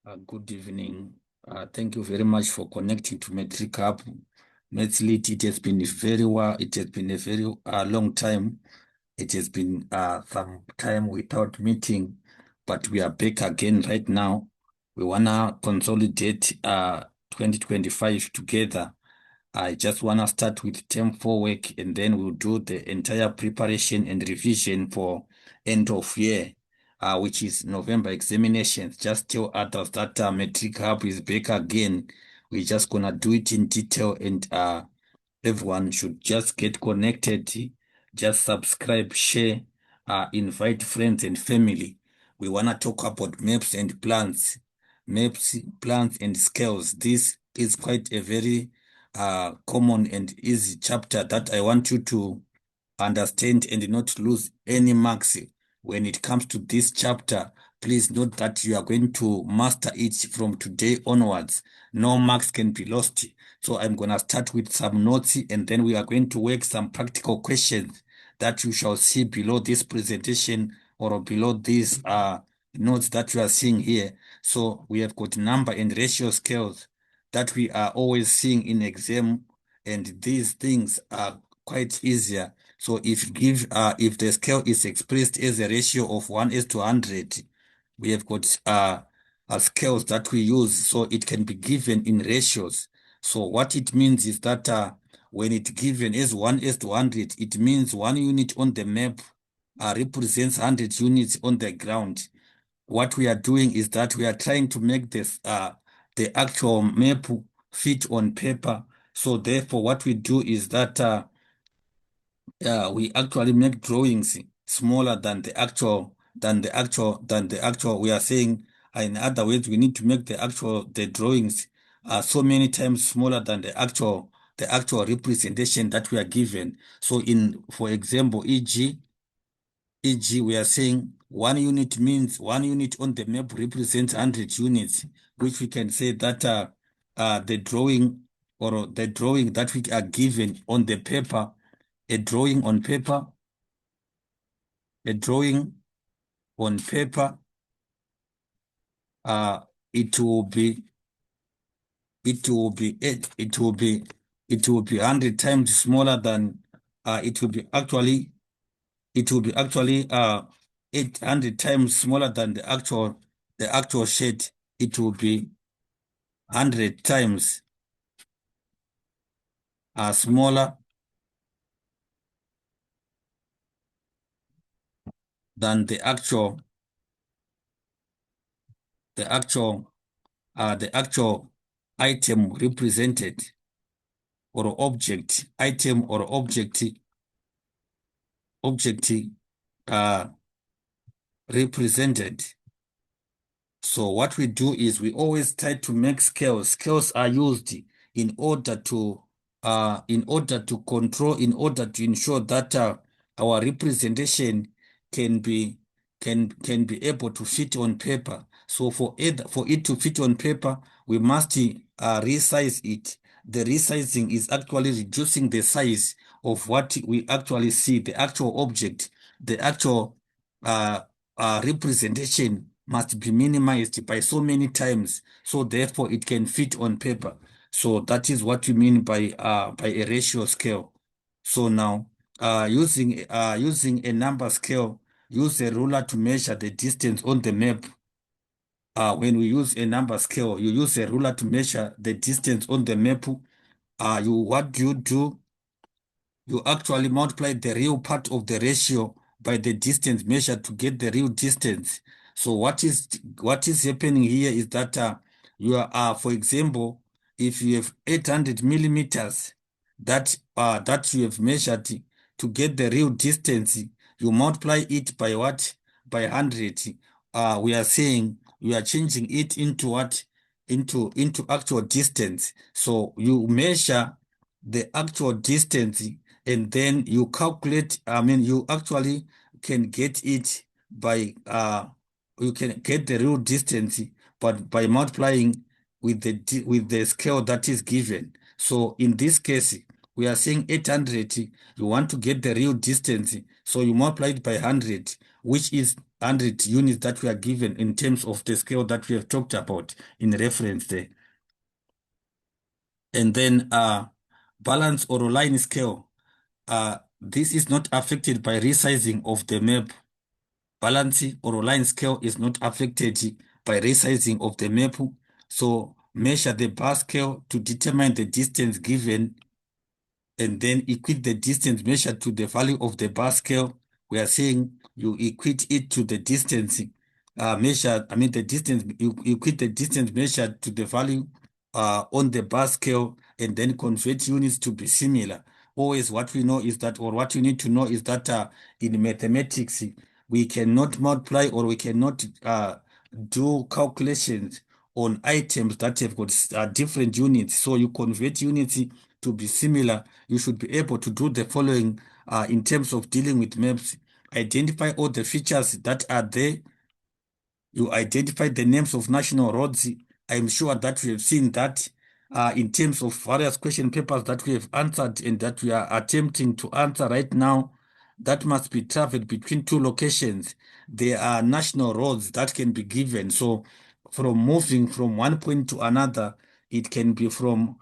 Good evening. Thank you very much for connecting to Metric Hub. Mathslit, it has been very well. It has been a very long time. It has been some time without meeting, but we are back again right now. We wanna consolidate 2025 together. I just wanna start with term 4 work, and then we'll do the entire preparation and revision for end of year, which is November examinations. Just tell others that Metric Hub is back again. We're just gonna do it in detail, and everyone should just get connected, just subscribe, share, invite friends and family. We wanna talk about maps and plans, maps, plans and scales. This is quite a very common and easy chapter that I want you to understand and not lose any marks when it comes to this chapter. Please note that you are going to master it from today onwards. No marks can be lost. So I'm going to start with some notes, and then we are going to work some practical questions that you shall see below this presentation or below these notes that you are seeing here. So we have got number and ratio scales that we are always seeing in exam, and these things are quite easier. So if the scale is expressed as a ratio of 1:100, we have got scales that we use, so it can be given in ratios. So what it means is that when it's given as 1:100, it means 1 unit on the map represents 100 units on the ground. What we are doing is that we are trying to make this the actual map fit on paper. So therefore, what we do is that we actually make drawings smaller than the actual. We are saying, in other words, we need to make the drawings so many times smaller than the actual representation that we are given. So for example, e.g., we are saying 1 unit means 1 unit on the map represents 100 units, which we can say that the drawing that we are given on the paper, a drawing on paper, a drawing on paper, it will be it will be 100 times smaller than it will be actually 800 times smaller than the actual shade. It will be 100 times smaller than the actual item represented, or object item or object uh, represented. So what we do is we always try to make scales. Scales are used in order to control, in order to ensure that our representation can be able to fit on paper. So for it to fit on paper, we must resize it. The resizing is actually reducing the size of what we actually see, the actual object, the actual representation must be minimized by so many times, so therefore it can fit on paper. So that is what we mean by a ratio scale. So now using a number scale, use a ruler to measure the distance on the map. When we use a number scale, you use a ruler to measure the distance on the map. What do you do? You actually multiply the real part of the ratio by the distance measured to get the real distance. So what is happening here is that you are, for example, if you have 800 millimeters that you have measured to get the real distance, you multiply it by what? By 100. We are saying we are changing it into what? Into actual distance. So you measure the actual distance, and then you calculate. You actually can get it by you can get the real distance, but by multiplying with the scale that is given. So in this case, we are saying 800. You want to get the real distance, so you multiply it by 100, which is 100 units that we are given in terms of the scale that we have talked about in reference there. And then balance or line scale. This is not affected by resizing of the map. Balance or line scale is not affected by resizing of the map. So measure the bar scale to determine the distance given, and then equate the distance measured to the value of the bar scale. We are saying you equate it to the distance measured, the distance, you equate the distance measured to the value on the bar scale, and then convert units to be similar. Always what we know is that, or what you need to know is that in mathematics, we cannot multiply or we cannot do calculations on items that have got different units. So you convert units to be similar. You should be able to do the following in terms of dealing with maps. Identify all the features that are there. You identify the names of national roads. I'm sure that we have seen that in terms of various question papers that we have answered and that we are attempting to answer right now. That must be traveled between two locations. There are national roads that can be given. So from moving from one point to another, it can be from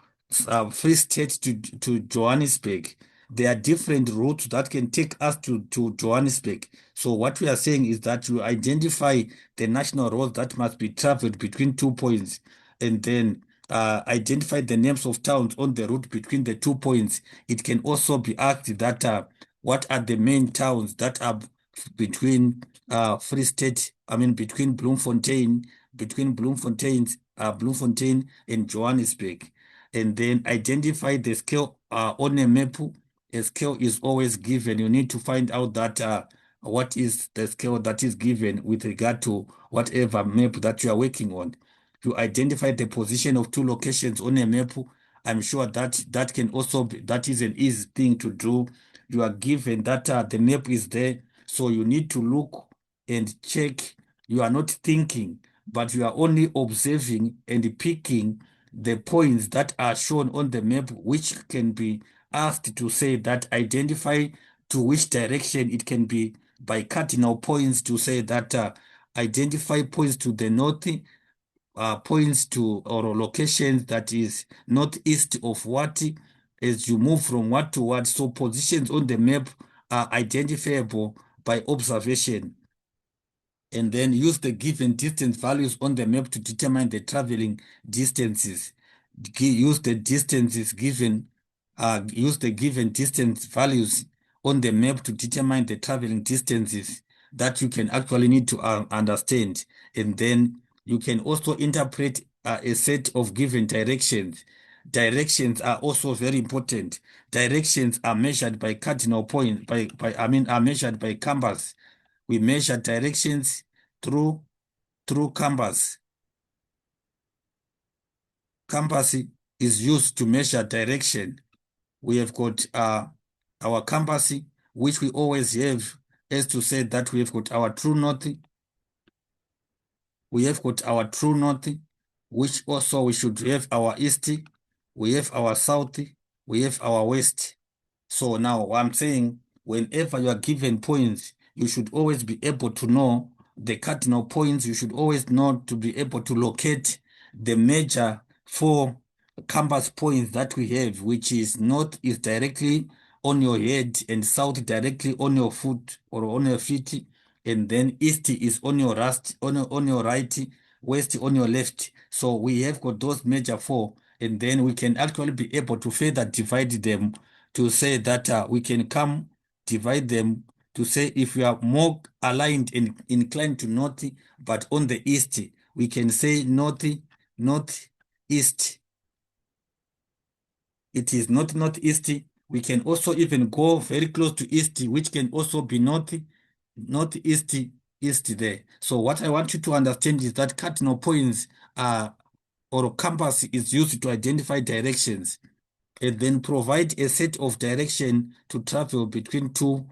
Free State to Johannesburg. There are different routes that can take us to Johannesburg. So what we are saying is that you identify the national roads that must be traveled between 2 points, and then identify the names of towns on the route between the 2 points. It can also be asked that what are the main towns that are between Free State, between Bloemfontein, Bloemfontein and Johannesburg, and then identify the scale on a map. A scale is always given. You need to find out that what is the scale that is given with regard to whatever map that you are working on. You identify the position of two locations on a map. I'm sure that can also be, that is an easy thing to do. You are given that the map is there, so you need to look and check. You are not thinking, but you are only observing and picking the points that are shown on the map, which can be asked to say that identify to which direction. It can be by cardinal points to say that identify points to the north, points to or locations that is northeast of what, as you move from what to what. So positions on the map are identifiable by observation, and then use the given distance values on the map to determine the traveling distances. Use the distances given, use the given distance values on the map to determine the traveling distances that you can actually need to understand. And then you can also interpret a set of given directions. Directions are also very important. Directions are measured by cardinal point, are measured by compass. We measure directions through compass. Compass is used to measure direction. We have got our compass, which we always have, as to say that we have got our true north. We have got our true north, which also we should have our east. We have our south. We have our west. So now I'm saying whenever you are given points, you should always be able to know the cardinal points. You should always know to be able to locate the major four compass points that we have, which is north is directly on your head and south directly on your foot or on your feet, and then east is on your on your right, west on your left. So we have got those major four, and then we can actually be able to further divide them to say that we can divide them to say if we are more aligned and inclined to north, but on the east, we can say northeast. It is not northeast. We can also even go very close to east, which can also be northeast, east there. So what I want you to understand is that cardinal points are, or compass is used to identify directions, and then provide a set of direction to travel between two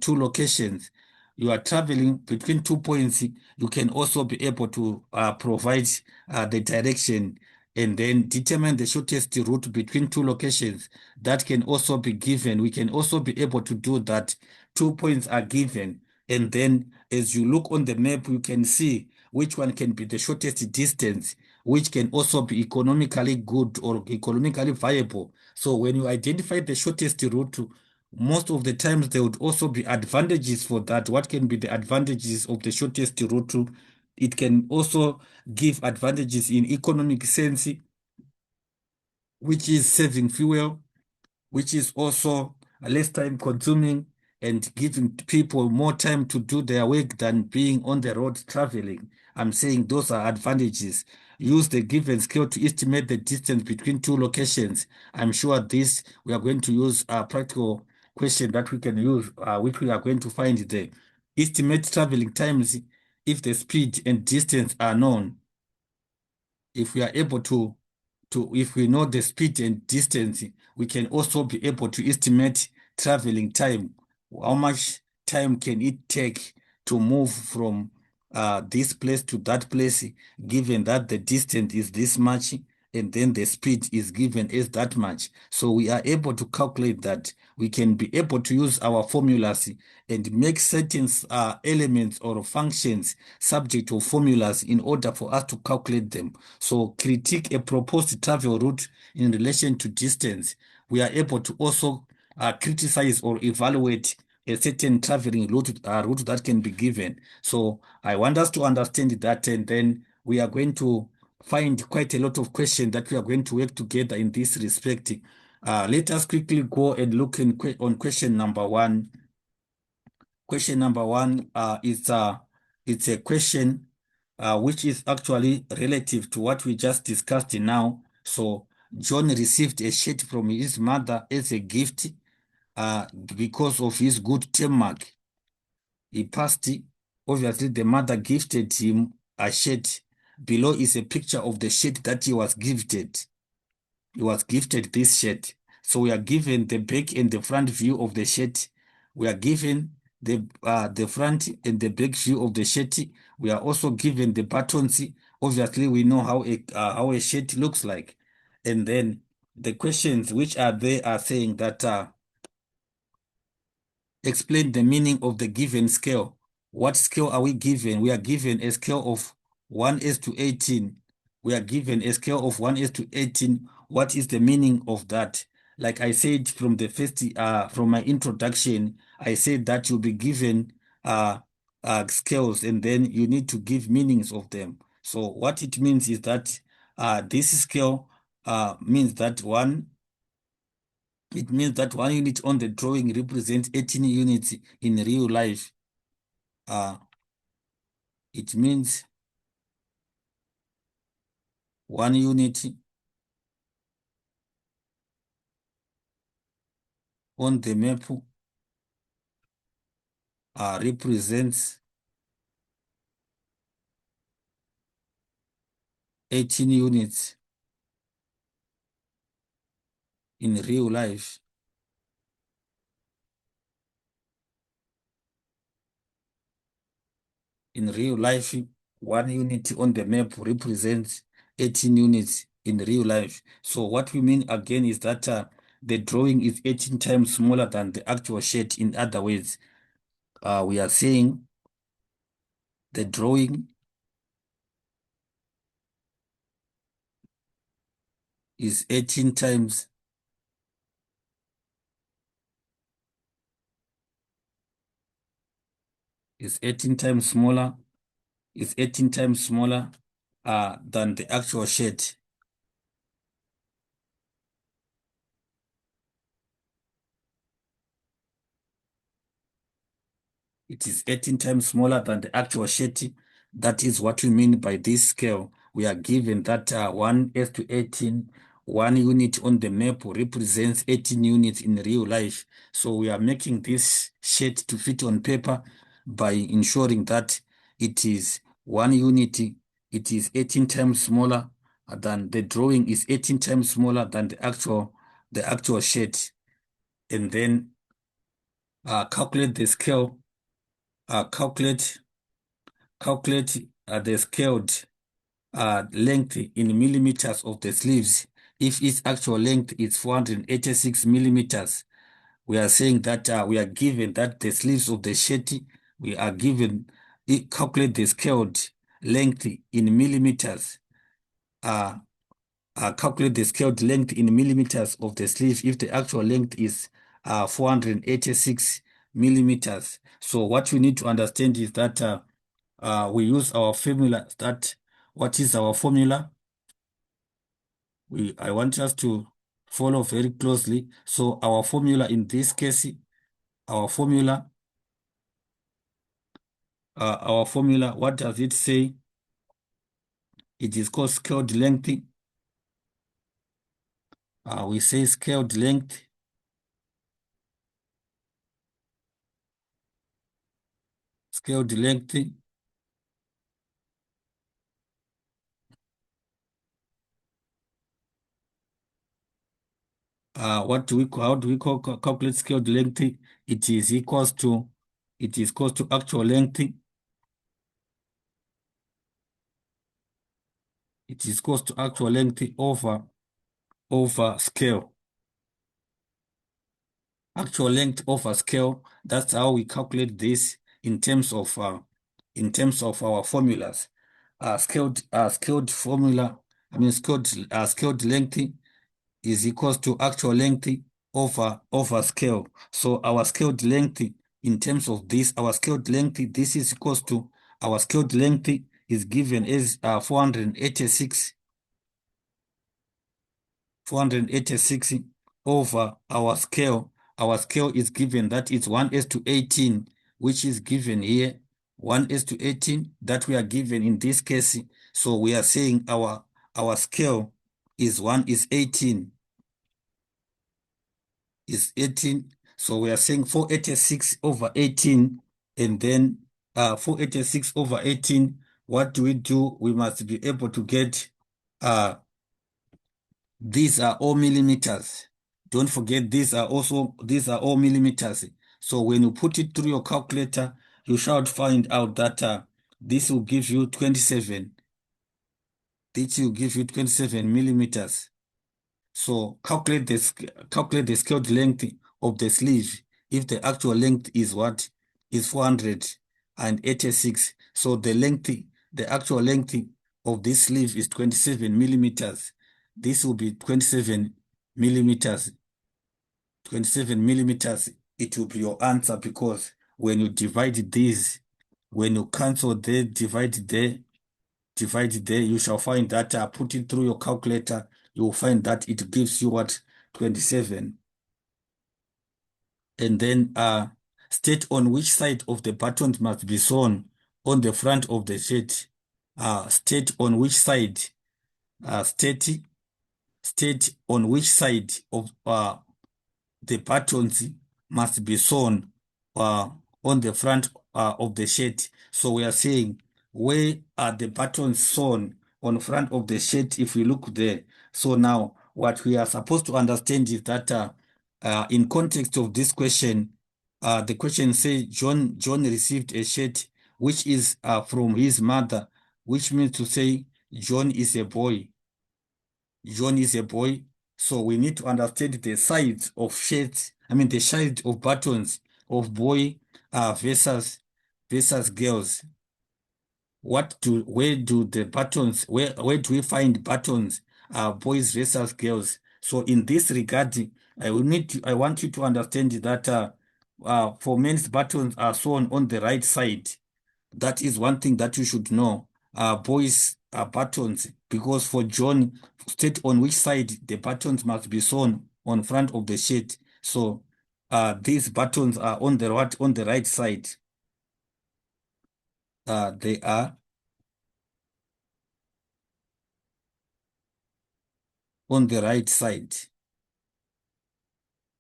locations. You are traveling between 2 points. You can also be able to provide the direction, and then determine the shortest route between two locations. That can also be given. We can also be able to do that. 2 points are given. And then as you look on the map, you can see which one can be the shortest distance, which can also be economically good or economically viable. So when you identify the shortest route, most of the times there would also be advantages for that. What can be the advantages of the shortest route? It can also give advantages in economic sense, which is saving fuel, which is also less time consuming and giving people more time to do their work than being on the road traveling. I'm saying those are advantages. Use the given scale to estimate the distance between two locations. I'm sure this we are going to use a practical question that we can use, which we are going to find there. Estimate traveling times if the speed and distance are known. If we are able to if we know the speed and distance, we can also be able to estimate traveling time. How much time can it take to move from this place to that place, given that the distance is this much and then the speed is given as that much. So we are able to calculate that. We can be able to use our formulas and make certain elements or functions subject to formulas in order for us to calculate them. So critique a proposed travel route in relation to distance. We are able to also criticize or evaluate a certain traveling route that can be given. So I want us to understand that, and then we are going to find quite a lot of questions that we are going to work together in this respect. Let us quickly go and look on question number one. Question number one is it's a question which is actually relative to what we just discussed now. So John received a shirt from his mother as a gift because of his good teamwork. He passed. Obviously, the mother gifted him a shirt. Below is a picture of the shirt that he was gifted. He was gifted this shirt. So we are given the back and the front view of the shirt. We are given the front and the back view of the shirt. We are also given the buttons. Obviously, we know how a shirt looks like. And then the questions which are there are saying that explain the meaning of the given scale. What scale are we given? We are given a scale of 1 to 18. We are given a scale of 1 to 18. What is the meaning of that? Like I said from the first, from my introduction, I said that you'll be given scales and then you need to give meanings of them. So what it means is that this scale means that it means that 1 unit on the drawing represents 18 units in real life. It means 1 unit on the map represents 18 units in real life. In real life, 1 unit on the map represents 18 units in real life. So what we mean again is that the drawing is 18 times smaller than the actual shirt. In other words, we are saying the drawing is 18 times is 18 times smaller is 18 times smaller than the actual shirt. It is 18 times smaller than the actual shirt. That is what we mean by this scale. We are given that 1 to 18, 1 unit on the map represents 18 units in real life. So we are making this shirt to fit on paper by ensuring that it is 1 unit, it is 18 times smaller than the drawing is 18 times smaller than the actual shirt. And then calculate the scale, calculate the scaled length in millimeters of the sleeves. If its actual length is 486 millimeters, we are saying that we are given that the sleeves of the shirt we are given, calculate the scaled length in millimeters. Calculate the scaled length in millimeters of the sleeve if the actual length is 486 millimeters. So what we need to understand is that we use our formula. What is our formula? I want us to follow very closely. So our formula in this case, our formula, what does it say? It is called scaled length. We say scaled length. Scaled length. What do we call, how do we calculate scaled length? It is equals to, actual length. It is equals to actual length over scale. Actual length over scale. That's how we calculate this in terms of our formulas. Scaled formula. I mean scaled length is equals to actual length over scale. So our scaled length in terms of this, this is equals to, our scaled length is given as 486 over our scale. Our scale is given that it's 1:18, which is given here, 1:18 that we are given in this case. So we are saying our scale is 1:18. Is 18. So we are saying 486 over 18, and then 486 over 18. What do? We must be able to get, these are all millimeters. Don't forget, these are all millimeters. So when you put it through your calculator, you shall find out that this will give you 27. This will give you 27 millimeters. So calculate the scaled length of the sleeve if the actual length is what? Is 486. So the actual length of this sleeve is 27 millimeters. This will be 27 millimeters. 27 millimeters, it will be your answer, because when you divide these, when you cancel there, divide there, you shall find that, put it through your calculator, you will find that it gives you what? 27. And then state on which side of the buttons must be sewn on the front of the shirt. State on which side, state on which side of the buttons must be sewn on the front of the shirt. So we are saying, where are the buttons sewn on front of the shirt if we look there? So now what we are supposed to understand is that in context of this question, the question says John received a shirt which is from his mother, which means to say John is a boy. John is a boy. So we need to understand the size of shirts, the size of buttons of boy versus girls. Where do the buttons, where do we find buttons, boys versus girls? So in this regard, I want you to understand that for men's, buttons are sewn on the right side. That is one thing that you should know. Boys are buttons, because for John, state on which side the buttons must be sewn on front of the shirt. So these buttons are on the right side. They are on the right side.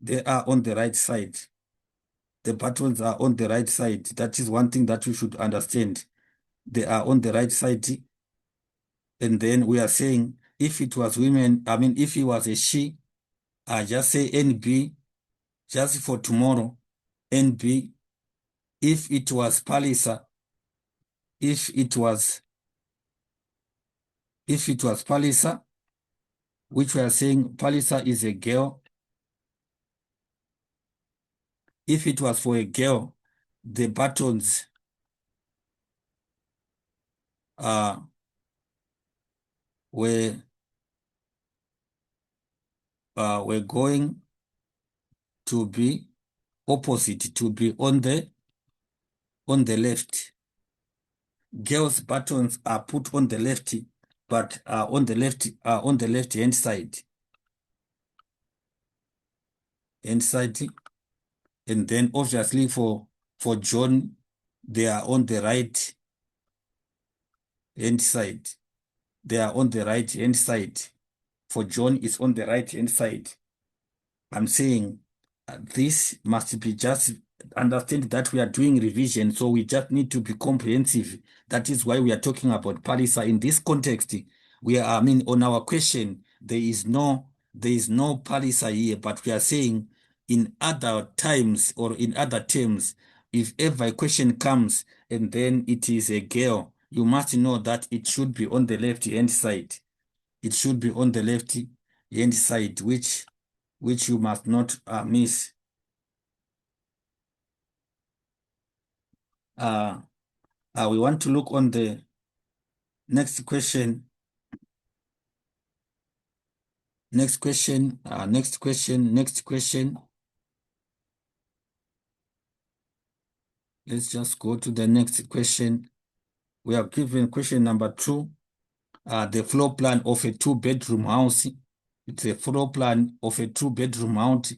They are on the right side. The buttons are on the right side. That is one thing that you should understand. They are on the right side. And then we are saying, if it was women, if it was a she, just say NB, just for tomorrow, NB. If it was Palisa, if it was Palisa, which we are saying Palisa is a girl. If it was for a girl, the buttons were were going to be opposite, to be on the left. Girls' buttons are put on the left, but on the left hand side. And then obviously for John, they are on the right hand side. They are on the right hand side. For John, is on the right hand side. I'm saying this must be just understand that we are doing revision, so we just need to be comprehensive. That is why we are talking about Palisa in this context. We are, I mean, on our question, there is no Palisa here, but we are saying in other times or in other terms, if ever a question comes and then it is a girl, you must know that it should be on the left hand side. It should be on the left hand side, which you must not miss. We want to look on the next question. Next question. Let's just go to the next question. We are given question number 2. The floor plan of a 2-bedroom house. It's a floor plan of a 2-bedroom house.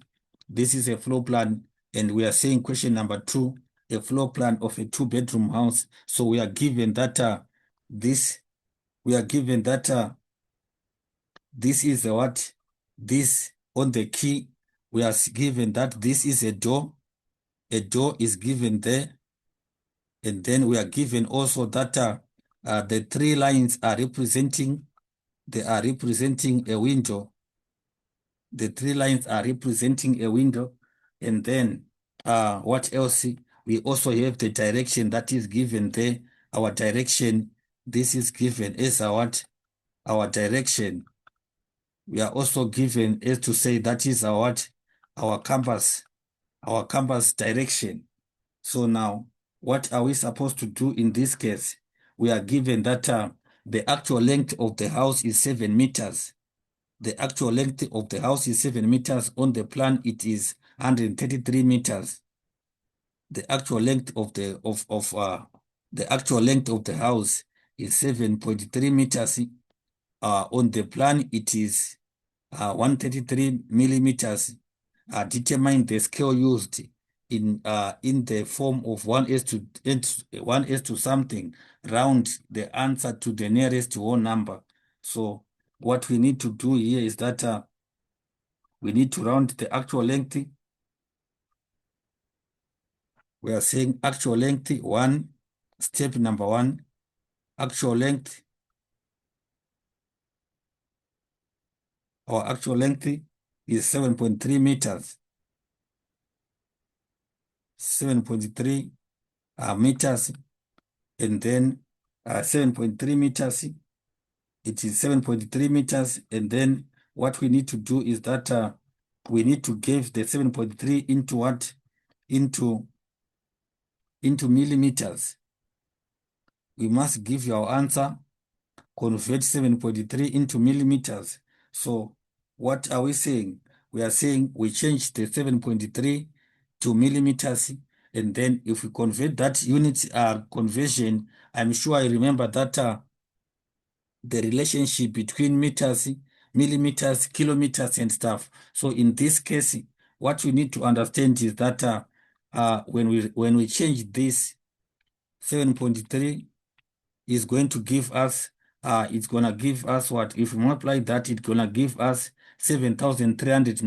This is a floor plan, and we are saying question number 2, a floor plan of a 2-bedroom house. So we are given that this is what? This on the key, we are given that this is a door. A door is given there. And then we are given also that the 3 lines are representing a window. The 3 lines are representing a window. And then what else? We also have the direction that is given there. Our direction, this is given as our direction. We are also given as to say that is our compass direction. So now, what are we supposed to do in this case? We are given that the actual length of the house is 7 meters. The actual length of the house is 7 meters. On the plan, it is 133 meters. The actual length of the house is 7.3 meters. On the plan, it is 133 millimeters. Determine the scale used in the form of 1s to something. Round the answer to the nearest whole number. So what we need to do here is that we need to round the actual length. We are saying actual length 1, step number 1, actual length. Our actual length is 7.3 meters. 7.3 meters. And then 7.3 meters. It is 7.3 meters. And then what we need to do is that we need to give the 7.3 into what? Into millimeters. We must give our answer, convert 7.3 into millimeters. So what are we saying? We are saying we change the 7.3 to millimeters, and then if we convert that unit conversion, I'm sure I remember that the relationship between meters, millimeters, kilometers, and stuff. So in this case, what we need to understand is that when we change this 7.3 is going to give us it's gonna give us what? If we multiply that, it's gonna give us 7,300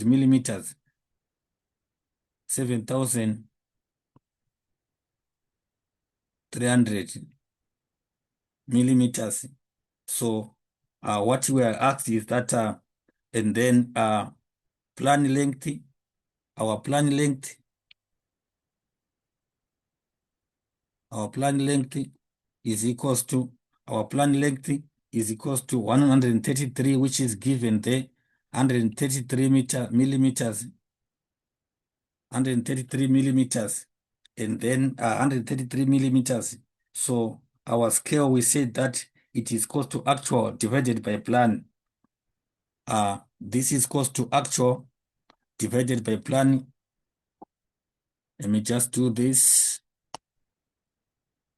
millimeters. 7,300 millimeters. So what we are asked is that and then plan length, our plan length is equals to 133, which is given there, 133 millimeters. 133 millimeters, and then 133 millimeters. So our scale, we said that it is equal to actual divided by plan. This is equal to actual divided by plan. Let me just do this.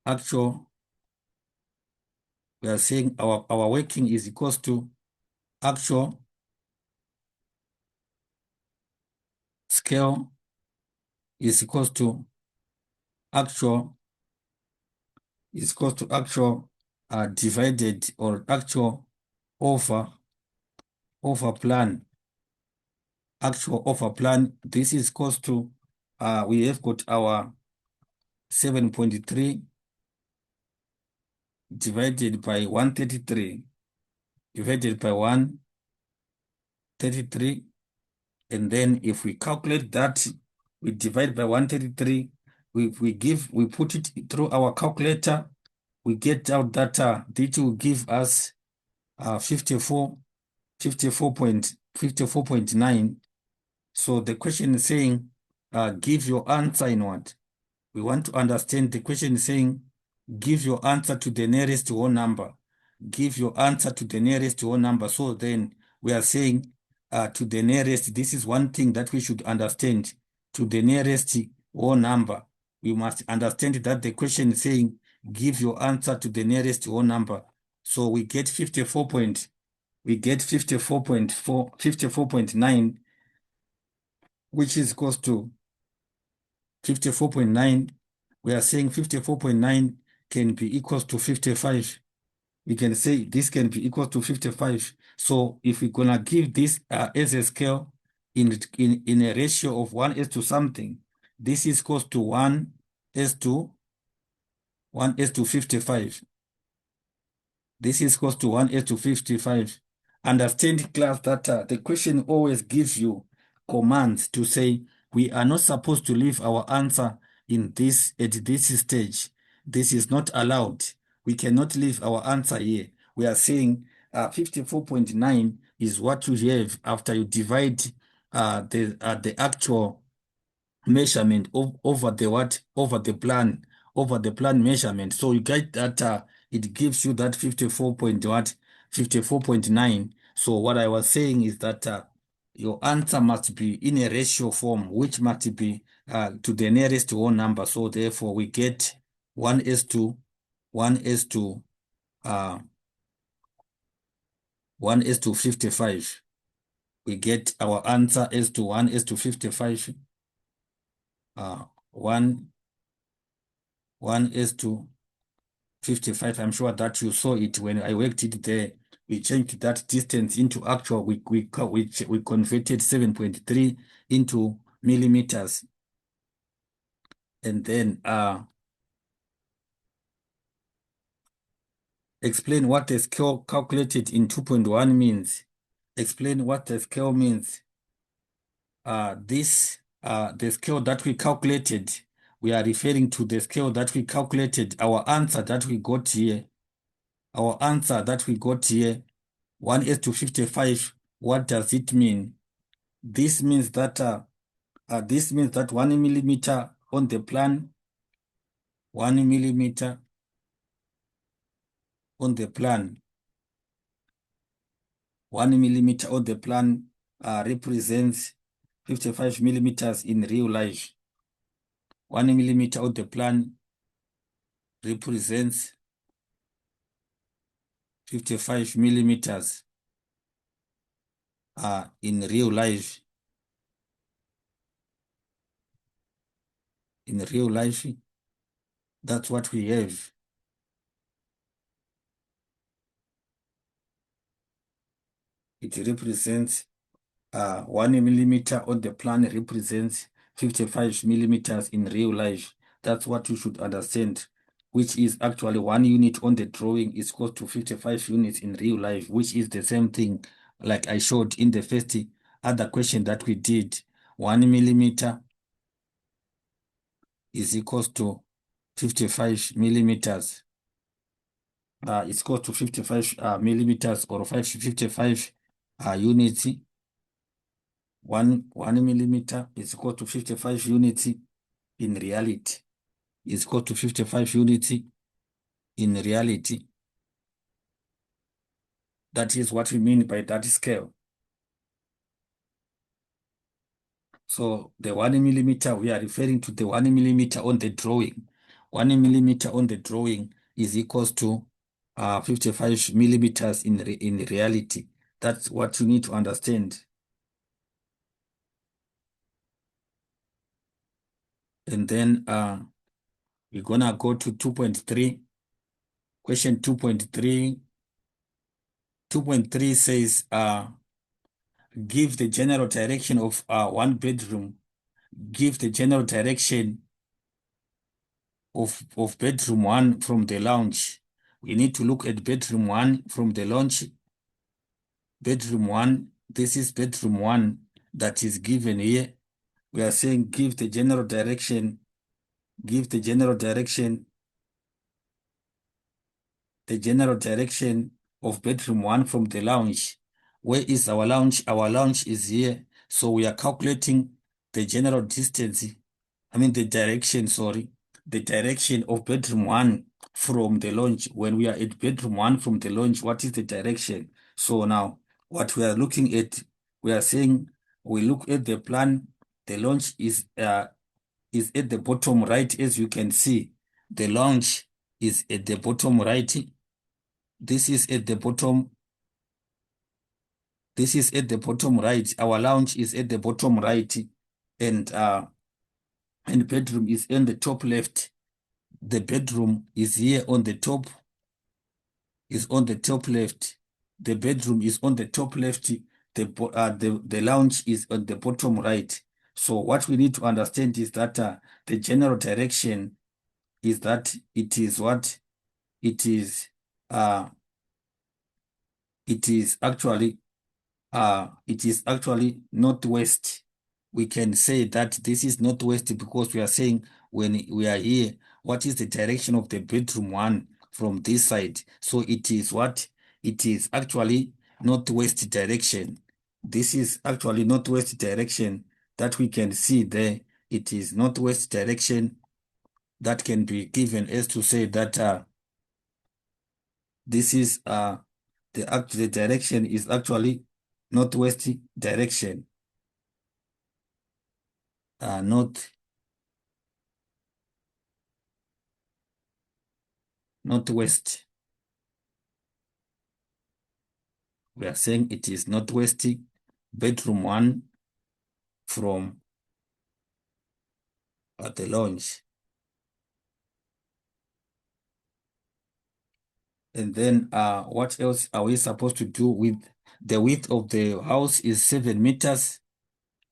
Actual, we are saying our working is equals to actual scale is equals to actual divided or actual over plan. Actual over plan. This is equals to we have got our 7.3 divided by 133 divided by 133, and then if we calculate that, we divide by 133, we put it through our calculator, we get out that this will give us 54.9. So the question is saying give your answer in what? We want to understand the question is saying give your answer to the nearest whole number. Give your answer to the nearest whole number. So then we are saying to the nearest, this is one thing that we should understand. To the nearest whole number, we must understand that the question is saying give your answer to the nearest whole number. So we get 54.9, which is equals to 54.9. We are saying 54.9 can be equals to 55. We can say this can be equal to 55. So if we're gonna give this as a scale in a ratio of 1 to something, this is equals to 1 to 55. This is equals to 1 to 55. Understand, class, that the question always gives you commands to say we are not supposed to leave our answer at this stage. This is not allowed. We cannot leave our answer here. We are saying 54.9 is what you have after you divide the actual measurement over the plan measurement. So you get that it gives you that 54.9. So what I was saying is that your answer must be in a ratio form, which must be to the nearest whole number. So therefore we get 1:55. We get our answer as to 1:55. 1:55. I'm sure that you saw it when I worked it there. We changed that distance into actual. We converted 7.3 into millimeters, and then explain what the scale calculated in 2.1 means. Explain what the scale means. The scale that we calculated, we are referring to the scale that we calculated, our answer that we got here. Our answer that we got here, 1:55. What does it mean? This means that 1 millimeter on the plan, 1 millimeter on the plan, 1 millimeter on the plan represents 55 millimeters in real life. 1 millimeter on the plan represents 55 millimeters in real life. In real life, that's what we have. It represents 1 millimeter on the plan represents 55 millimeters in real life. That's what you should understand, which is actually 1 unit on the drawing is equal to 55 units in real life, which is the same thing like I showed in the first other question that we did. 1 millimeter is equals to 55 millimeters. It's equal to 55 millimeters or 55 units one millimeter is equal to 55 units in reality. Is equal to 55 units in reality. That is what we mean by that scale. So the 1 millimeter, we are referring to the 1 millimeter on the drawing. 1 millimeter on the drawing is equals to 55 millimeters in reality. That's what you need to understand. And then we're gonna go to 2.3. Question 2.3. 2.3 says give the general direction of one bedroom. Give the general direction of bedroom 1 from the lounge. We need to look at bedroom 1 from the lounge. Bedroom 1, this is bedroom 1 that is given here. We are saying give the general direction, the general direction of bedroom 1 from the lounge. Where is our lounge? Our lounge is here. So we are calculating the general distance, the direction, sorry, the direction of bedroom 1 from the lounge. When we are at bedroom 1 from the lounge, what is the direction? So now, what we are looking at, we are saying, we look at the plan, the lounge is at the bottom right, as you can see. The lounge is at the bottom right. This is at the bottom. This is at the bottom right. Our lounge is at the bottom right, and bedroom is in the top left. The bedroom is here on the top, is on the top left. The bedroom is on the top left. The lounge is on the bottom right. So what we need to understand is that the general direction is that it is what? It is actually northwest. We can say that this is northwest because we are saying when we are here, what is the direction of the bedroom 1 from this side? So it is what? It is actually northwest direction. This is actually northwest direction that we can see there. It is northwest direction that can be given as to say that this is the direction is actually northwest direction. Northwest. We are saying it is northwest, bedroom 1 from the lounge. And then what else are we supposed to do with the width of the house is 7 meters.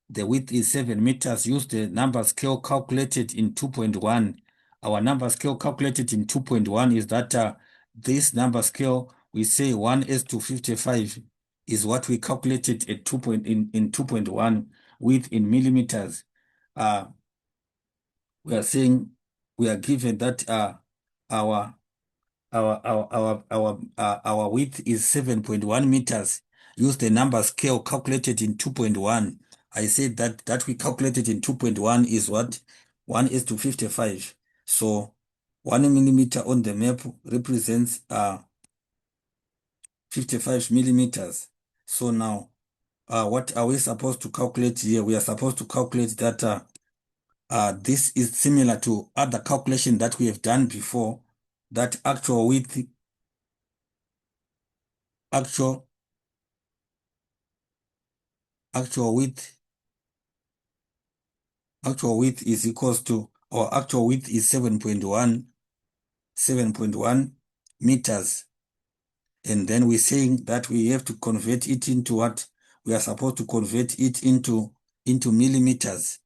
The width is 7 meters. Use the number scale calculated in 2.1. Our number scale calculated in 2.1 is that this number scale, we say 1:55 is what we calculated at 2.1 width in millimeters. We are saying we are given that our width is 7.1 meters. Use the number scale calculated in 2.1. I said that we calculated in 2.1 is what? 1:55. So 1 millimeter on the map represents 55 millimeters. So now, what are we supposed to calculate here? We are supposed to calculate that this is similar to other calculation that we have done before, that actual width is equals to, or actual width is 7.1 meters. And then we're saying that we have to convert it into what? We are supposed to convert it into millimeters.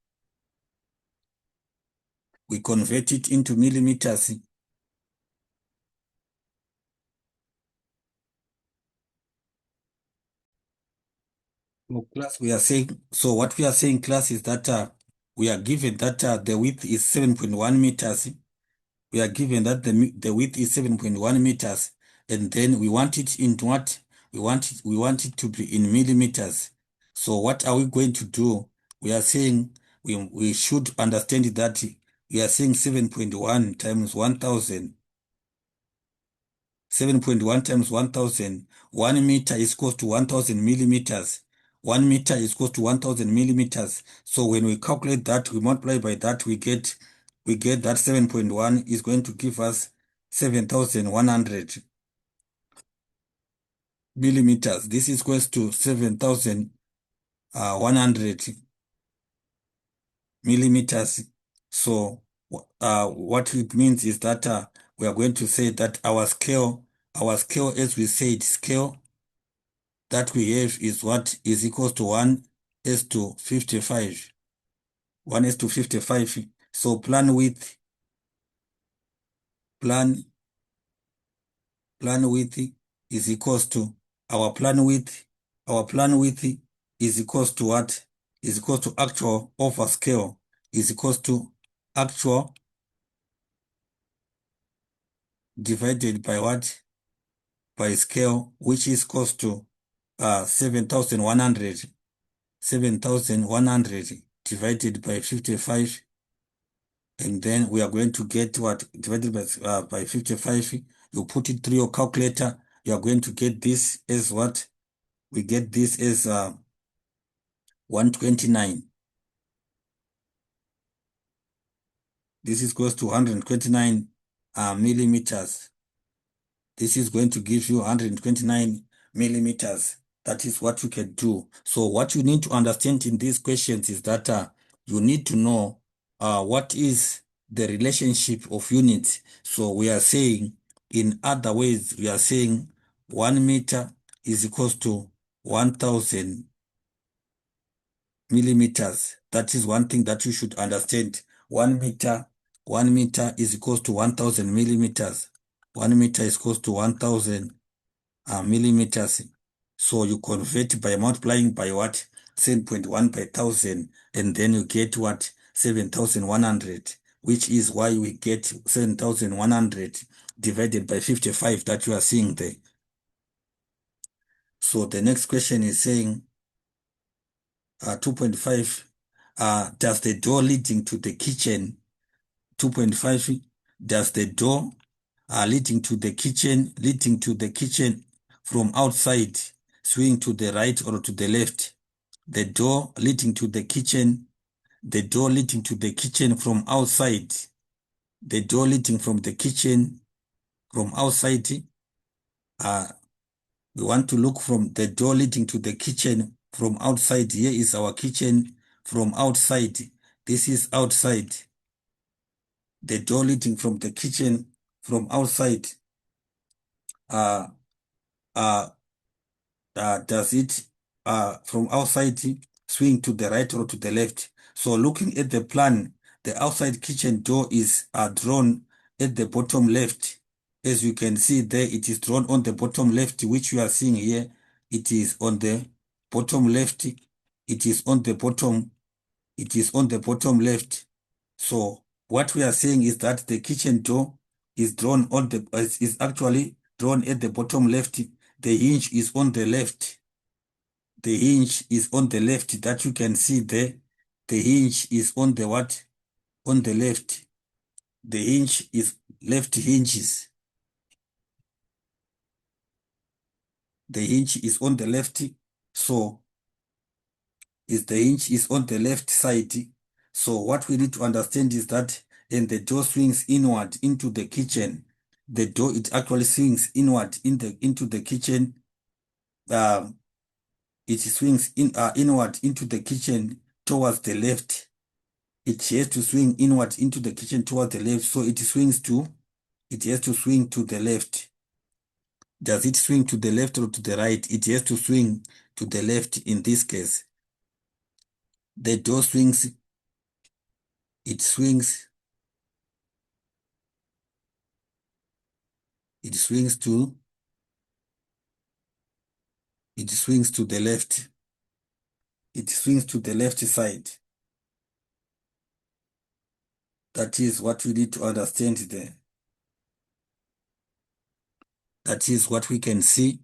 We convert it into millimeters. So class, we are saying, so what we are saying, class, is that we are given that the width is 7.1 meters. We are given that the width is 7.1 meters, and then we want it into what? We want it to be in millimeters. So what are we going to do? We are saying we should understand that we are saying 7.1 times 1,000. 7.1 times 1,000. 1 meter is equal to 1,000 millimeters. 1 meter is equal to 1,000 millimeters. So when we calculate that, we multiply by that, we get that 7.1 is going to give us 7,100 millimeters. This is equal to 7,100 millimeters. So what it means is that we are going to say that our scale, as we said, scale that we have is what is equals to 1 is to 55. 1 is to 55. So plan width is equals to our plan width is equals to what? Is equals to actual over scale is equals to actual divided by what? By scale, which is equals to 7,100. 7,100 divided by 55, and then we are going to get what? Divided by 55. You put it through your calculator, you are going to get this as what? We get this as 129. This is close to 129 millimeters. This is going to give you 129 millimeters. That is what you can do. So what you need to understand in these questions is that you need to know what is the relationship of units. So we are saying, in other ways, we are saying 1 meter is equals to 1,000 millimeters. That is one thing that you should understand. 1 meter is equals to 1,000 millimeters. 1 meter is equals to 1,000 millimeters. So you convert by multiplying by what? 7.1 by 1,000, and then you get what? 7,100, which is why we get 7,100 divided by 55 that you are seeing there. So the next question is saying 2.5, does the door leading to the kitchen, 2.5, does the door leading to the kitchen from outside swing to the right or to the left? The door leading to the kitchen from outside, the door leading from the kitchen from outside, we want to look from the door leading to the kitchen from outside. Here is our kitchen from outside. This is outside. The door leading from the kitchen from outside. Does it from outside swing to the right or to the left? So looking at the plan, the outside kitchen door is drawn at the bottom left. As you can see there, it is drawn on the bottom left, which you are seeing here. It is on the bottom left. It is on the bottom left. So what we are saying is that the kitchen door is drawn on the is actually drawn at the bottom left. The hinge is on the left. The hinge is on the left, that you can see there. The hinge is on the what? On the left. The hinge is left hinges. The hinge is on the left. So the hinge is on the left side. So what we need to understand is that, and the door swings inward into the kitchen. The door, it actually swings inward into the kitchen. It swings inward into the kitchen towards the left. It has to swing inward into the kitchen towards the left. So it has to swing to the left. Does it swing to the left or to the right? It has to swing to the left in this case. The door swings, it swings to the left. It swings to the left side. That is what we need to understand there. That is what we can see.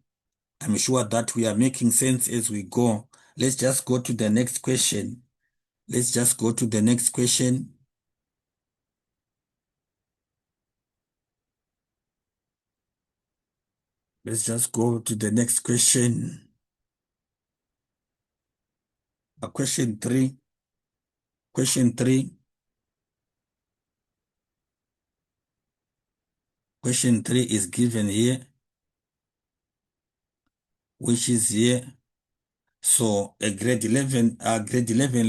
I'm sure that we are making sense as we go. let's just go to the next question. Let's just go to the next question. Let's just go to the next question. Question 3. Question 3. Question 3 is given here, which is here. So a grade 11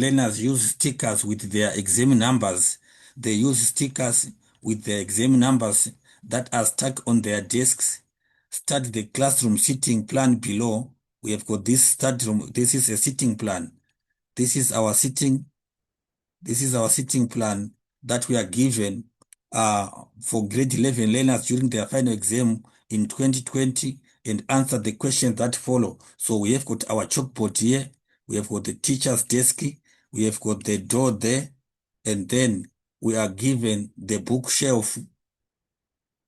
learners use stickers with their exam numbers. They use stickers with their exam numbers that are stuck on their desks. Study the classroom sitting plan below. We have got this study room. This is a sitting plan. This is our sitting plan that we are given for grade 11 learners during their final exam in 2020, and answer the questions that follow. So we have got our chalkboard here, we have got the teacher's desk, we have got the door there, and then we are given the bookshelf.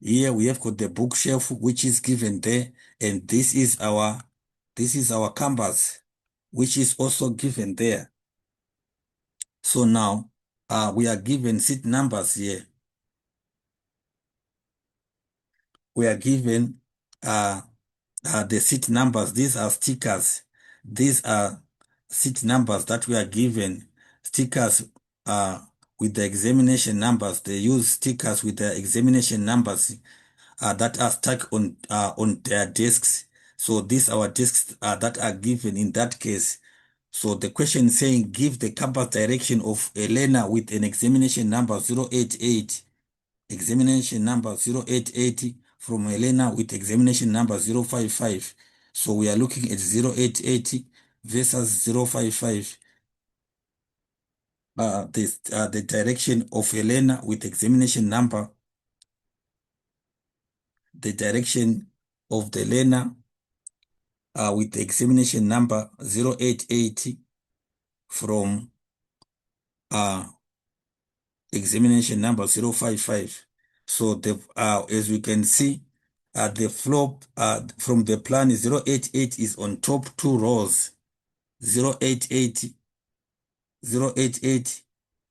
Here we have got the bookshelf which is given there, and this is our canvas which is also given there. So now we are given seat numbers here. We are given the seat numbers. These are stickers. These are seat numbers that we are given. Stickers with the examination numbers. They use stickers with the examination numbers that are stuck on their desks. So these are our desks that are given in that case. So the question is saying, give the campus direction of a learner with an examination number 088. Examination number 088 from a learner with examination number 055. So we are looking at 088 versus 055. The direction of a learner with examination number, the direction of the learner with the examination number 088 from examination number 055. So the as we can see, the floor from the plan is 088 is on top 2 rows. 088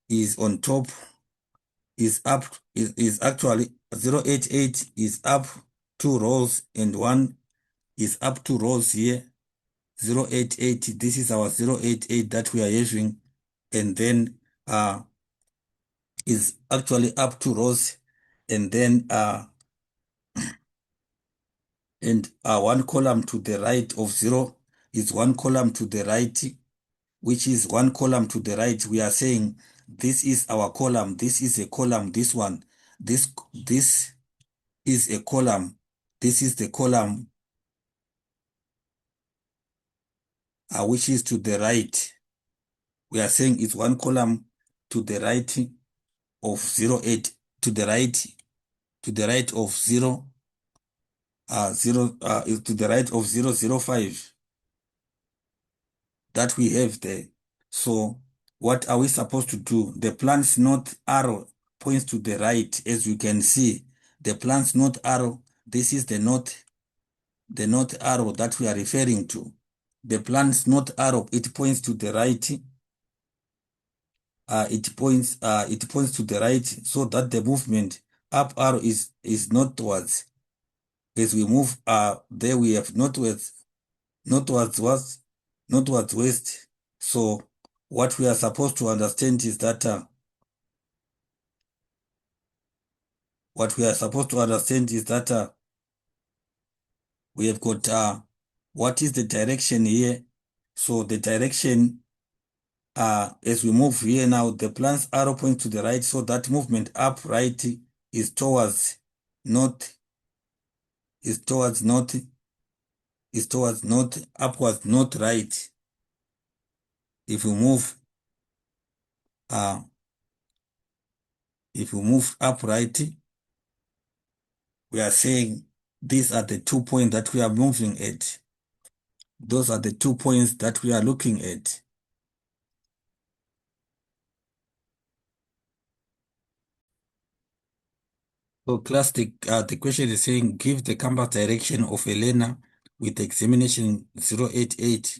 is on top, is up, is actually 088 is up 2 rows and 1 is up 2 rows here. 088, this is our 088 that we are having, and then is actually up 2 rows, and then one column to the right of 0 is 1 column to the right, which is 1 column to the right. We are saying this is our column, this is a column, this one, this is a column, this is the column which is to the right. We are saying it's 1 column to the right of 08, to the right of 0 to the right of 005 that we have there. So what are we supposed to do? The plan's north arrow points to the right, as you can see. The plan's north arrow, this is the north arrow that we are referring to. The plan's north arrow, it points to the right. It points to the right, so that the movement up arrow is northwards. As we move there, we have northwards west. So what we are supposed to understand is that we have got what is the direction here. So the direction as we move here now, the plan's arrow points to the right, so that movement up right is towards north, upwards north right. If we move upright, we are saying these are the 2 points that we are moving at. Those are the 2 points that we are looking at. So class, the question is saying, give the campus direction of a learner with examination 088.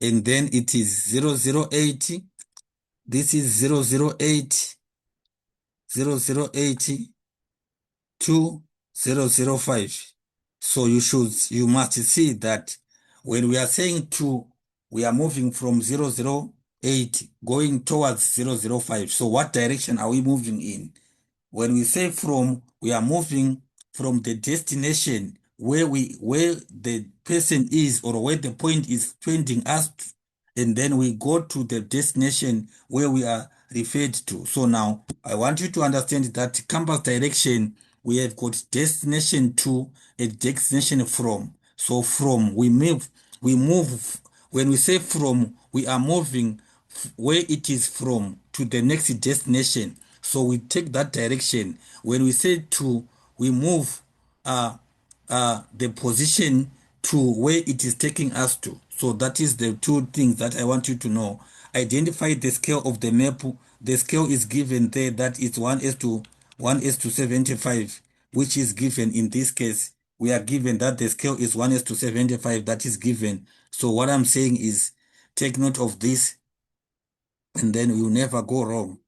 and then it is 008. This is 008, 008 to 005. So you must see that when we are saying 2, we are moving from 008 going towards 005. So what direction are we moving in? When we say from, we are moving from the destination where the person is, or where the point is pointing us to, and then we go to the destination where we are referred to. So now I want you to understand that compass direction, we have got destination to and destination from. So from, we move. When we say from, we are moving where it is from to the next destination. So we take that direction. When we say to, we move uh, the position to where it is taking us to. So that is the two things that I want you to know. Identify the scale of the map. The scale is given there, that is 1:1 to 75, which is given in this case. We are given that the scale is 1 to 75, that is given. So what I'm saying is take note of this, and then you'll never go wrong.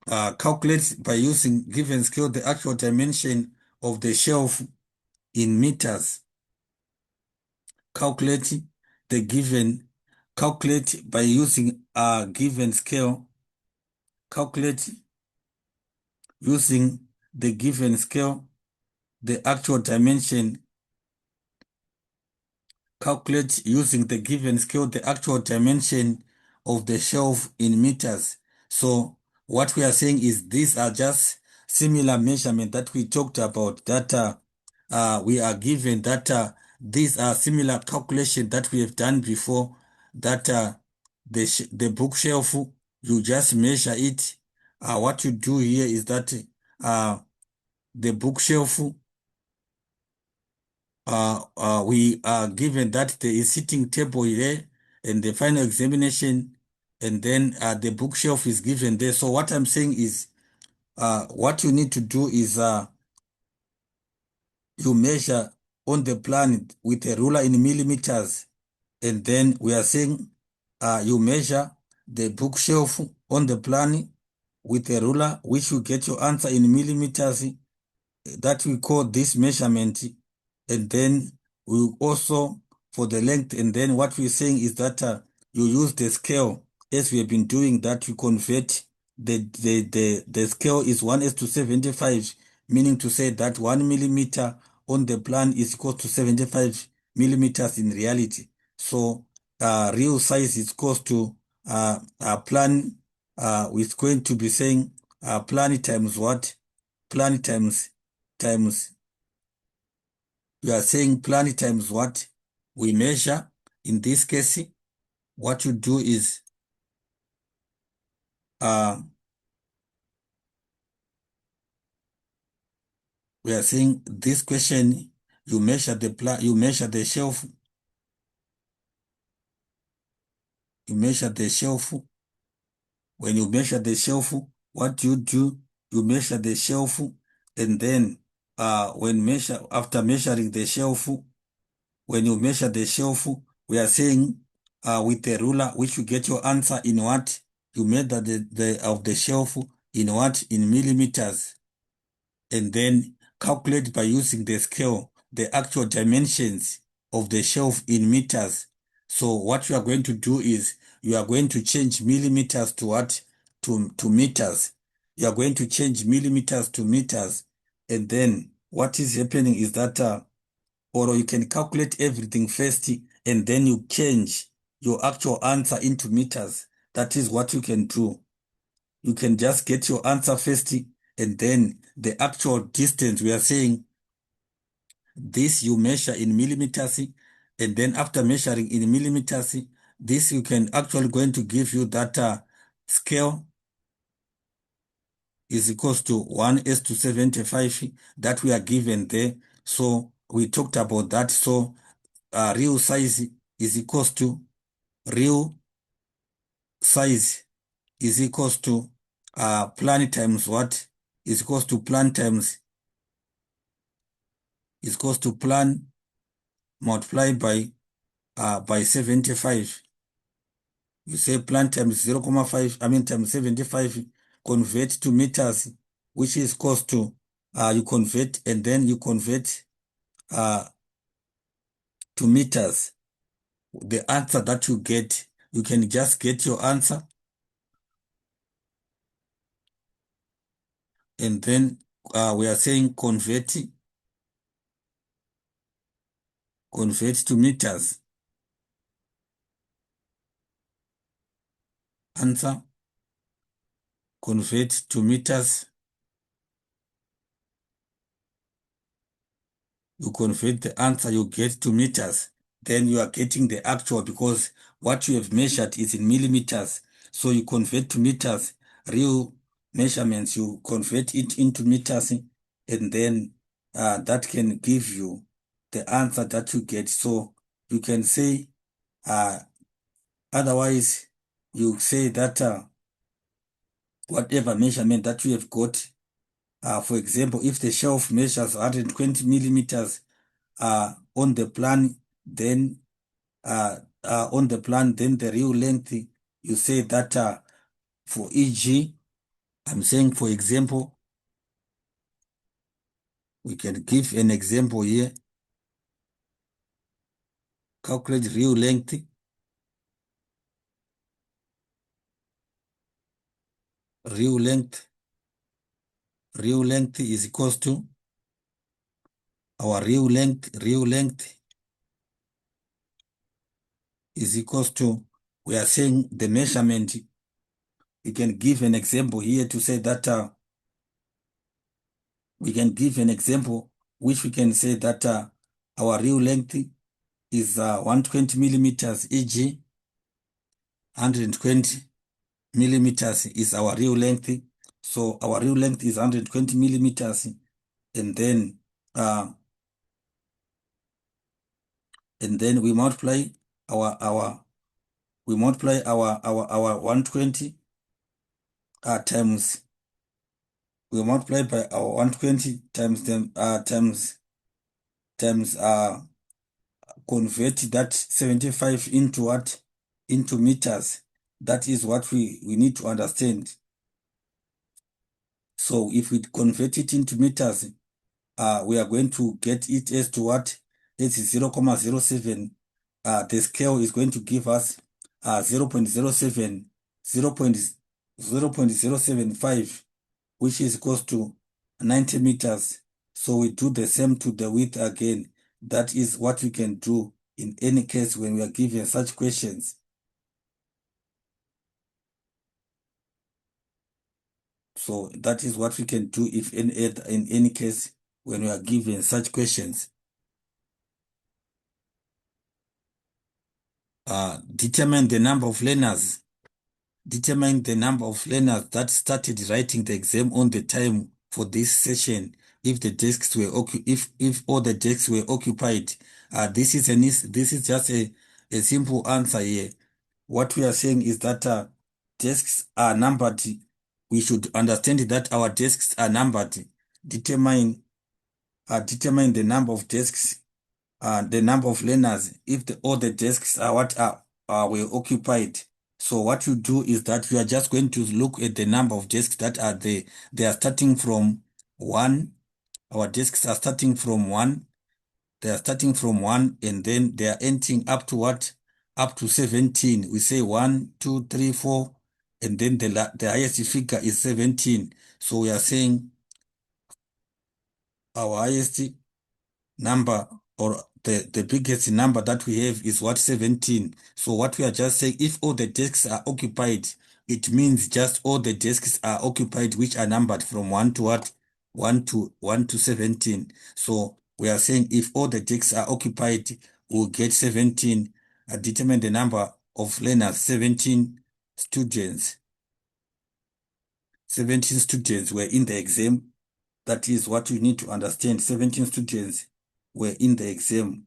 Calculate by using given scale the actual dimension of the shelf in meters. Calculate by using a given scale. Calculate using the given scale the actual dimension. Calculate using the given scale the actual dimension of the shelf in meters. So what we are saying is these are just similar measurement that we talked about, that we are given, that these are similar calculation that we have done before, that the bookshelf, you just measure it. What you do here is that the bookshelf, we are given that there is sitting table here and the final examination, and then the bookshelf is given there. So what I'm saying is what you need to do is you measure on the plan with a ruler in millimeters, and then we are saying you measure the bookshelf on the plan with a ruler, which you get your answer in millimeters, that we call this measurement. And then we also for the length, and then what we're saying is that you use the scale as we have been doing, that you convert the scale is 1 to 75, meaning to say that 1 millimeter on the plan is equal to 75 millimeters in reality. So real size is equal to plan, is going to be saying plan times what? Plan times, you are saying plan times what we measure. In this case, what you do is we are saying this question, you measure the plan, you measure the shelf, you measure the shelf. When you measure the shelf, what you do, you measure the shelf, and then after measuring the shelf, when you measure the shelf, we are saying with the ruler, which you get your answer in what? You measure the shelf in what? In millimeters. And then calculate by using the scale the actual dimensions of the shelf in meters. So what you are going to do is you are going to change millimeters to what? To meters. You are going to change millimeters to meters. And then what is happening is that or you can calculate everything first and then you change your actual answer into meters. That is what you can do. You can just get your answer first and then the actual distance, we are saying this you measure in millimeters, and then after measuring in millimeters, this you can actually going to give you that scale is equals to 1 to 75 that we are given there. So we talked about that. So real size is equals to real size is equals to plan times what? Is equals to plan times is equals to plan multiply by 75. You say plan times 0.5, times 75, convert to meters, which is equals to, you convert and then you convert uh, to meters. The answer that you get, you can just get your answer and then we are saying convert to meters. Answer, convert to meters. You convert the answer you get to meters. Then you are getting the actual because what you have measured is in millimeters. So you convert to meters, real measurements, you convert it into meters, and then that can give you the answer that you get. So you can say, otherwise, you say that whatever measurement that you have got, for example, if the shelf measures 120 millimeters on the plan, then then the real length, you say that for e.g., I'm saying, for example, we can give an example here. Calculate real length. Real length. Real length is equals to our real length. Real length is equals to, we are saying the measurement. We can give an example here to say that we can give an example which we can say that our real length is 120 millimeters, e.g. 120 millimeters is our real length. So our real length is 120 millimeters, and then we multiply our 120 times, we multiply by our 120 times them times convert that 75 into what? Into meters. That is what we need to understand. So if we convert it into meters, we are going to get it as to what? It's 0.07. The scale is going to give us 0.07, 0.075, which is equals to 90 meters. So we do the same to the width again. That is what we can do in any case when we are given such questions. So that is what we can do if in any case when we are given such questions. Determine the number of learners. Determine the number of learners that started writing the exam on the time for this session. If the desks were if all the desks were occupied. This is just a simple answer here. What we are saying is that desks are numbered. We should understand that our desks are numbered. Determine the number of desks, the number of learners, if all the desks are were occupied. So what you do is that you are just going to look at the number of desks that are there. They are starting from 1. Our desks are starting from 1. They are starting from 1 and then they are ending up to what? Up to 17. We say 1, 2, 3, 4, and then the highest figure is 17. So we are saying our highest number, or the biggest number that we have is what? 17. So what we are just saying, if all the desks are occupied, it means just all the desks are occupied which are numbered from 1 to what? 1 to 17. So we are saying if all the desks are occupied, we'll get 17. Determine the number of learners. 17 students. 17 students were in the exam. That is what you need to understand. 17 students were in the exam.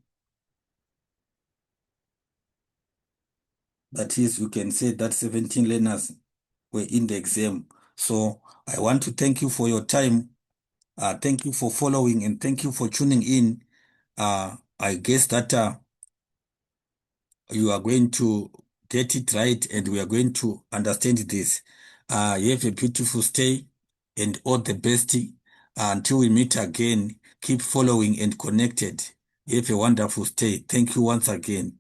That is, you can say that 17 learners were in the exam. So I want to thank you for your time. Thank you for following and thank you for tuning in. I guess that you are going to get it right and we are going to understand this. You have a beautiful stay and all the best. Until we meet again, keep following and connected. You have a wonderful stay. Thank you once again.